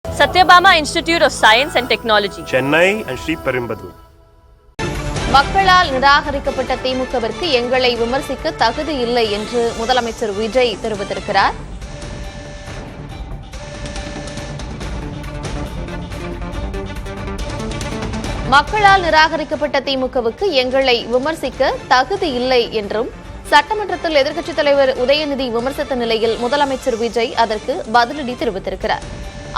Satyabama Institute of Science and Technology, Chennai and Sri Perumbudur. மக்களால் நிராகரிக்கப்பட்ட திமுகவிற்கு எங்களை விமர்சிக்க தகுதி இல்லை என்று முதலமைச்சர் விஜய் தெரிவித்திருக்கிறார். மக்களால் நிராகரிக்கப்பட்ட திமுகவுக்கு எங்களை விமர்சிக்க தகுதி இல்லை என்றும் சட்டமன்றத்தில் எதிர்க்கட்சித் தலைவர் உதயநிதி விமர்சித்த நிலையில் முதலமைச்சர் விஜய் அதற்கு பதிலடி தெரிவித்திருக்கிறார்.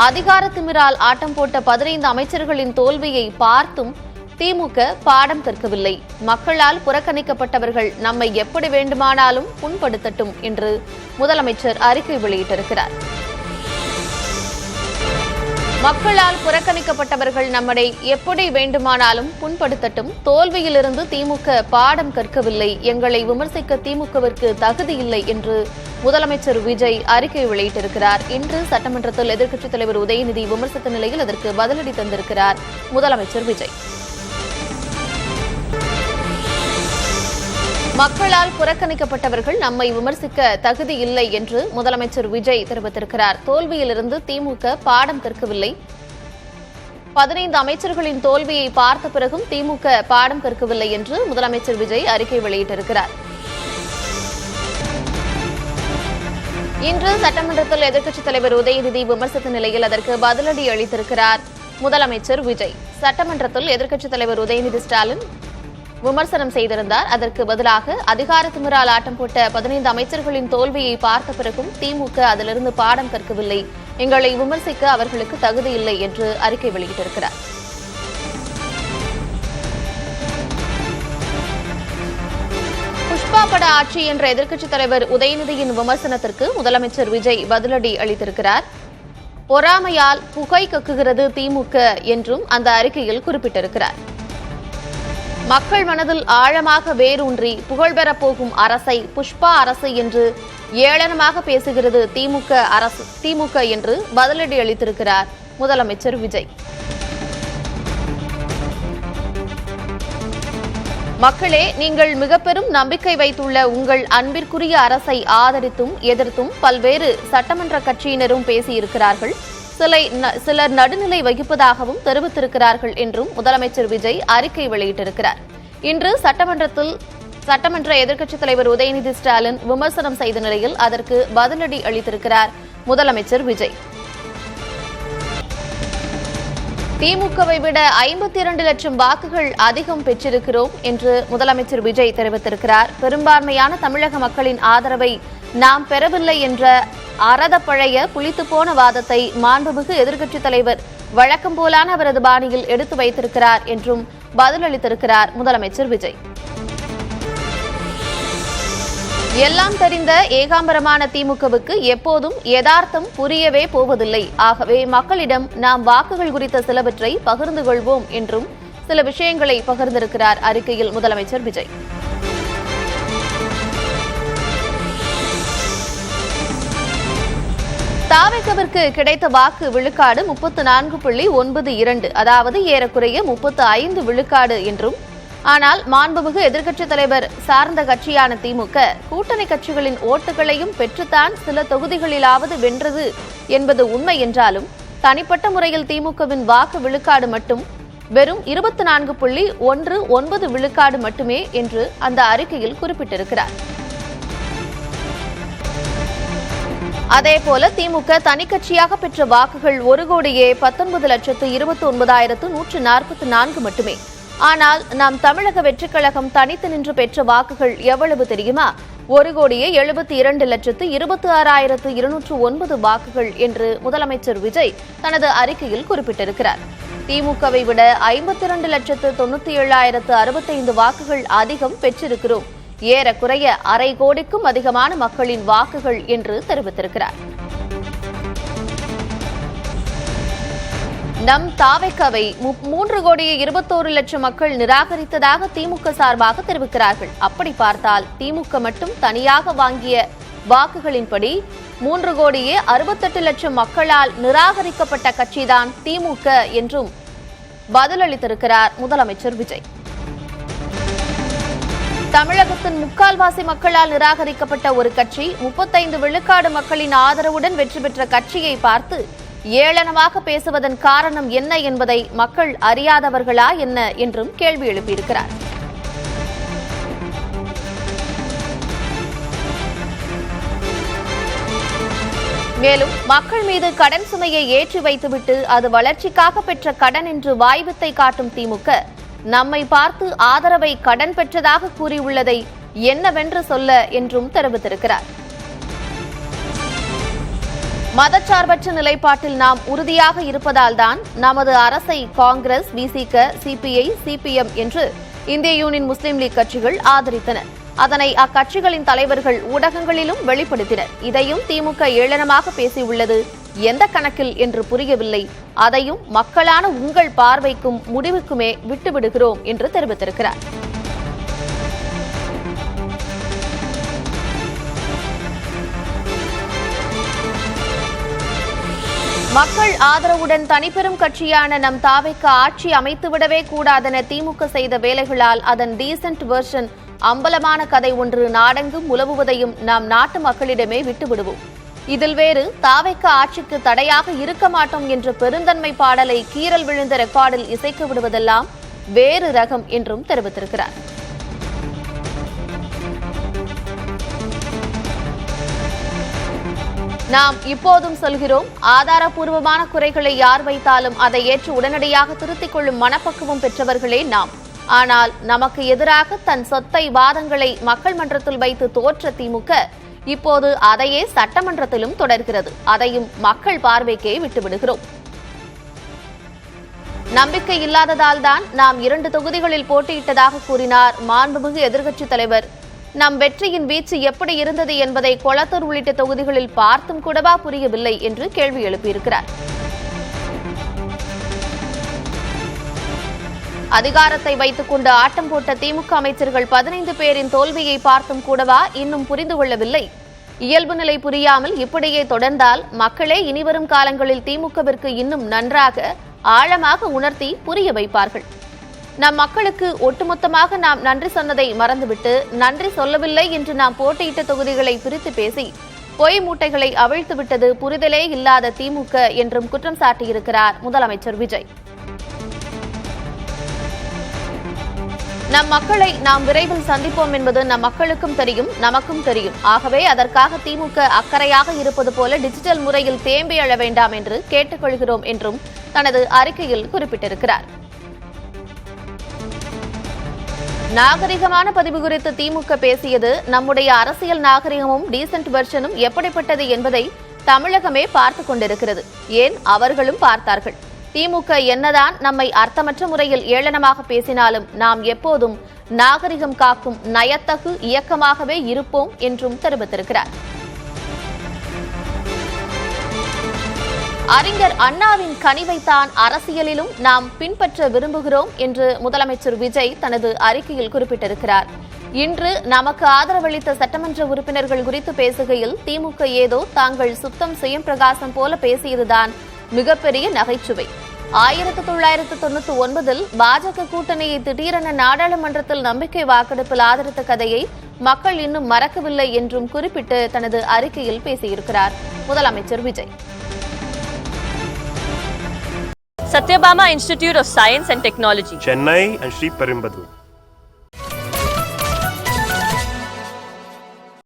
அதிகார திமிரால் ஆட்டம் போட்ட 15 அமைச்சர்களின் தோல்வியை பார்த்தும் திமுக பாடம் கற்கவில்லை. மக்களால் புறக்கணிக்கப்பட்டவர்கள் நம்மை எப்படி வேண்டுமானாலும் புண்படுத்தட்டும் என்று முதலமைச்சர் அறிக்கை வெளியிட்டிருக்கிறார். மக்களால் புறக்கணிக்கப்பட்டவர்கள் நம்மை எப்படி வேண்டுமானாலும் புண்படுத்தட்டும். தோல்வியிலிருந்து திமுக பாடம் கற்கவில்லை. எங்களை விமர்சிக்க திமுகவிற்கு தகுதி இல்லை என்று முதலமைச்சர் விஜய் அறிக்கை வெளியிட்டிருக்கிறார். இன்று சட்டமன்றத்தில் எதிர்க்கட்சித் தலைவர் உதயநிதி விமர்சித்த நிலையில் அதற்கு பதிலடி தந்திருக்கிறார் முதலமைச்சர் விஜய். மக்களால் புறக்கணிக்கப்பட்டவர்கள் நம்மை விமர்சிக்க தகுதி இல்லை என்று முதலமைச்சர் விஜய் தெரிவித்திருக்கிறார். தோல்வியிலிருந்து திமுக பாடம் கற்கவில்லை. 15 அமைச்சர்களின் தோல்வியை பார்த்த பிறகும் திமுக பாடம் கற்கவில்லை என்று முதலமைச்சர் விஜய் அறிக்கை வெளியிட்டிருக்கிறார். இன்று சட்டமன்றத்தில் எதிர்க்கட்சித் தலைவர் உதயநிதி விமர்சித்த நிலையில் அதற்கு பதிலடி அளித்திருக்கிறார் முதலமைச்சர் விஜய். சட்டமன்றத்தில் எதிர்க்கட்சித் தலைவர் உதயநிதி ஸ்டாலின் விமர்சனம் செய்திருந்தார். அதற்கு பதிலாக அதிகார திமிரால் ஆட்டம் போட்ட 15 அமைச்சர்களின் தோல்வியை பார்த்த பிறகும் திமுக அதிலிருந்து பாடம் கற்கவில்லை. எங்களை விமர்சிக்க அவர்களுக்கு தகுதி இல்லை என்று அறிக்கை வெளியிட்டிருக்கிறார். புஷ்பா பட ஆட்சி என்ற எதிர்க்கட்சித் தலைவர் உதயநிதியின் விமர்சனத்திற்கு முதலமைச்சர் விஜய் பதிலடி அளித்திருக்கிறார். பொறாமையால் புகை கக்குகிறது திமுக என்றும் அந்த அறிக்கையில் குறிப்பிட்டிருக்கிறார். மக்கள் மனதில் ஆழமாக வேரூன்றி புகழ்பெறப் போகும் அரசை புஷ்பா அரசு என்று ஏளனமாக பேசுகிறது திமுக என்று பதிலடி அளித்திருக்கிறார் முதலமைச்சர் விஜய். மக்களே, நீங்கள் மிக பெரும் நம்பிக்கை வைத்துள்ள உங்கள் அன்பிற்குரிய அரசை ஆதரித்தும் எதிர்த்தும் பல்வேறு சட்டமன்ற கட்சியினரும் பேசியிருக்கிறார்கள். சிலர் நடுநிலை வகிப்பதாகவும் தெரிவித்திருக்கிறார்கள் என்றும் முதலமைச்சர் விஜய் அறிக்கை வெளியிட்டிருக்கிறார். இன்று சட்டமன்ற எதிர்க்கட்சித் தலைவர் உதயநிதி ஸ்டாலின் விமர்சனம் செய்த நிலையில் அதற்கு பதிலடி அளித்திருக்கிறார் முதலமைச்சர் விஜய். திமுகவை விட 52 லட்சம் வாக்குகள் அதிகம் பெற்றிருக்கிறோம் என்று முதலமைச்சர் விஜய் தெரிவித்திருக்கிறார். பெரும்பான்மையான தமிழக மக்களின் ஆதரவை நாம் பெறவில்லை என்ற அறதப்பழைய புளித்துப்போன வாதத்தை மாண்புமிகு எதிர்க்கட்சித் தலைவர் வழக்கம் போலான அவரது பாணியில் எடுத்து வைத்திருக்கிறார் என்றும் பதிலளித்திருக்கிறார் முதலமைச்சர் விஜய். எல்லாம் தெரிந்த ஏகாம்பரமான திமுகவுக்கு எப்போதும் யதார்த்தம் புரியவே போவதில்லை. ஆகவே மக்களிடம் நாம் வாக்குகள் குறித்த சிலவற்றை பகிர்ந்து கொள்வோம் என்றும் சில விஷயங்களை பகிர்ந்திருக்கிறார் அறிக்கையில் முதலமைச்சர் விஜய். தாவேகவிற்கு கிடைத்த வாக்கு விழுக்காடு 34.92, அதாவது ஏறக்குறைய 35 விழுக்காடு என்றும், ஆனால் மாண்புமிகு எதிர்க்கட்சித் தலைவர் சார்ந்த கட்சியான திமுக கூட்டணி கட்சிகளின் ஓட்டுகளையும் பெற்றுத்தான் சில தொகுதிகளிலாவது வென்றது என்பது உண்மை என்றாலும் தனிப்பட்ட முறையில் திமுகவின் வாக்கு விழுக்காடு மட்டும் வெறும் 24.19 விழுக்காடு மட்டுமே என்று அந்த அறிக்கையில் குறிப்பிட்டிருக்கிறார். அதேபோல திமுக தனிக்கட்சியாக பெற்ற வாக்குகள் 1,19,29,144 மட்டுமே. ஆனால் நாம் தமிழக வெற்றிக் கழகம் தனித்து நின்று பெற்ற வாக்குகள் எவ்வளவு தெரியுமா? 1,72,26,209 வாக்குகள் என்று முதலமைச்சர் விஜய் தனது அறிக்கையில் குறிப்பிட்டிருக்கிறார். திமுகவை விட 52,97,065 வாக்குகள் அதிகம் பெற்றிருக்கிறோம். ஏறக்குறைய அரை கோடிக்கும் அதிகமான மக்களின் வாக்குகள் என்று தெரிவித்திருக்கிறார். நம் தாவேகவை 3,21,00,000 மக்கள் நிராகரித்ததாக திமுக சார்பாக தெரிவிக்கிறார்கள். அப்படி பார்த்தால் திமுக மட்டும் தனியாக வாங்கிய வாக்குகளின்படி 3,68,00,000 மக்களால் நிராகரிக்கப்பட்ட கட்சிதான் திமுக என்றும் பதிலளித்திருக்கிறார் முதலமைச்சர் விஜய். தமிழகத்தின் முக்கால்வாசி மக்களால் நிராகரிக்கப்பட்ட ஒரு கட்சி 35 விழுக்காடு மக்களின் ஆதரவுடன் வெற்றி பெற்ற கட்சியை பார்த்து ஏளனமாக பேசுவதன் காரணம் என்ன என்பதை மக்கள் அறியாதவர்களா என்ன என்றும் கேள்வி எழுப்பியிருக்கிறார். மேலும் மக்கள் மீது கடன் சுமையை ஏற்றி வைத்துவிட்டு அது வளர்ச்சிக்காக பெற்ற கடன் என்று வாய்வித்தை காட்டும் திமுக நம்மை பார்த்து ஆதரவை கடன் பெற்றதாக கூறியுள்ளதை என்னவென்று சொல்ல என்றும் தெரிவித்திருக்கிறார். மதச்சார்பற்ற நிலைப்பாட்டில் நாம் உறுதியாக இருப்பதால்தான் நமது அரசை காங்கிரஸ், விசிக, சிபிஐ, சிபிஎம் என்று இந்திய யூனியன் முஸ்லீம் லீக் கட்சிகள் ஆதரித்தன. அதனை அக்கட்சிகளின் தலைவர்கள் ஊடகங்களிலும் வெளிப்படுத்தினர். இதையும் திமுக ஏளனமாக பேசியுள்ளது எந்த கணக்கில் என்று புரியவில்லை. அதையும் மக்களான உங்கள் பார்வைக்கும் முடிவுக்குமே விட்டுவிடுகிறோம் என்று தெரிவித்திருக்கிறார். மக்கள் ஆதரவுடன் தனிப்பெரும் கட்சியான நம் தாவைக்கு ஆட்சி அமைத்துவிடவே கூடாதென திமுக செய்த வேலைகளால் அதன் டீசென்ட் வெர்ஷன் அம்பலமான கதை ஒன்று நாடெங்கும் உலவுவதையும் நாம் நாட்டு மக்களிடமே விட்டுவிடுவோம். இதில் வேறு தாவைக்கு ஆட்சிக்கு தடையாக இருக்க மாட்டோம் என்ற பெருந்தன்மை பாடலை கீறல் விழுந்த ரெக்கார்டில் இசைக்க விடுவதெல்லாம் வேறு ரகம் என்றும் தெரிவித்திருக்கிறார். நாம் இப்போதும் சொல்கிறோம், ஆதாரப்பூர்வமான குறைகளை யார் வைத்தாலும் அதை ஏற்று உடனடியாக திருத்திக் கொள்ளும் மனப்பக்குவம் பெற்றவர்களே நாம். ஆனால் நமக்கு எதிராக தன் சொத்தை வாதங்களை மக்கள் மன்றத்தில் வைத்து தோற்ற திமுக இப்போது அதையே சட்டமன்றத்திலும் தொடர்கிறது. அதையும் மக்கள் பார்வைக்கே விட்டுவிடுகிறோம். நம்பிக்கை இல்லாததால் தான் நாம் 2 தொகுதிகளில் போட்டியிட்டதாக கூறினார் மாண்புமிகு எதிர்க்கட்சித் தலைவர். நம் வெற்றியின் வீச்சு எப்படி இருந்தது என்பதை கொளத்தூர் உள்ளிட்ட தொகுதிகளில் பார்த்தும் கூடவா புரியவில்லை என்று கேள்வி எழுப்பியிருக்கிறார். அதிகாரத்தை வைத்துக் கொண்டு ஆட்டம் போட்ட திமுக அமைச்சர்கள் 15 பேரின் தோல்வியை பார்த்தும் கூடவா இன்னும் புரிந்து கொள்ளவில்லை? இயல்பு நிலை புரியாமல் இப்படியே தொடர்ந்தால் மக்களே இனிவரும் காலங்களில் திமுகவிற்கு இன்னும் நன்றாக ஆழமாக உணர்த்தி புரிய வைப்பார்கள். நம் மக்களுக்கு ஒட்டுமொத்தமாக நாம் நன்றி சொன்னதை மறந்துவிட்டு நன்றி சொல்லவில்லை என்று நாம் போட்டியிட்ட தொகுதிகளை பிரித்து பேசி பொய் மூட்டைகளை அவிழ்த்துவிட்டது புரிதலே இல்லாத திமுக என்றும் குற்றம் சாட்டியிருக்கிறார் முதலமைச்சர் விஜய். நம் மக்களை நாம் விரைவில் சந்திப்போம் என்பது நம் மக்களுக்கும் தெரியும், நமக்கும் தெரியும். ஆகவே அதற்காக திமுக அக்கறையாக இருப்பது போல டிஜிட்டல் முறையில் தேம்பி எழ வேண்டாம் என்று கேட்டுக்கொள்கிறோம் என்றும் தனது அறிக்கையில் குறிப்பிட்டிருக்கிறார். நாகரிகமான பதிவு குறித்து திமுக பேசியது நம்முடைய அரசியல் நாகரிகமும் டீசென்ட் வெர்ஷனும் எப்படிப்பட்டது என்பதை தமிழகமே பார்த்துக் கொண்டிருக்கிறது. ஏன் அவர்களும் பார்த்தார்கள். திமுக என்னதான் நம்மை அர்த்தமற்ற முறையில் ஏளனமாக பேசினாலும் நாம் எப்போதும் நாகரிகம் காக்கும் நயத்தகு இயக்கமாகவே இருப்போம் என்றும் தெரிவித்திருக்கிறார். அறிஞர் அண்ணாவின் கனிவைத்தான் அரசியலிலும் நாம் பின்பற்ற விரும்புகிறோம் என்று முதலமைச்சர் விஜய் தனது அறிக்கையில் குறிப்பிட்டிருக்கிறார். இன்று நமக்கு ஆதரவளித்த சட்டமன்ற உறுப்பினர்கள் குறித்து பேசுகையில் திமுக ஏதோ தாங்கள் சுத்தம் சுயம் பிரகாசம் போல பேசியதுதான் மிகப்பெரிய நகைச்சுவை. 1999 பாஜக கூட்டணியை திடீரென நாடாளுமன்றத்தில் நம்பிக்கை வாக்கெடுப்பில் ஆதரித்த கதையை மக்கள் இன்னும் மறக்கவில்லை என்றும் குறிப்பிட்டு தனது அறிக்கையில் பேசியிருக்கிறார் முதலமைச்சர் Vijay. Satyabama Institute of Science and Technology, Chennai and Sri Perumbudur.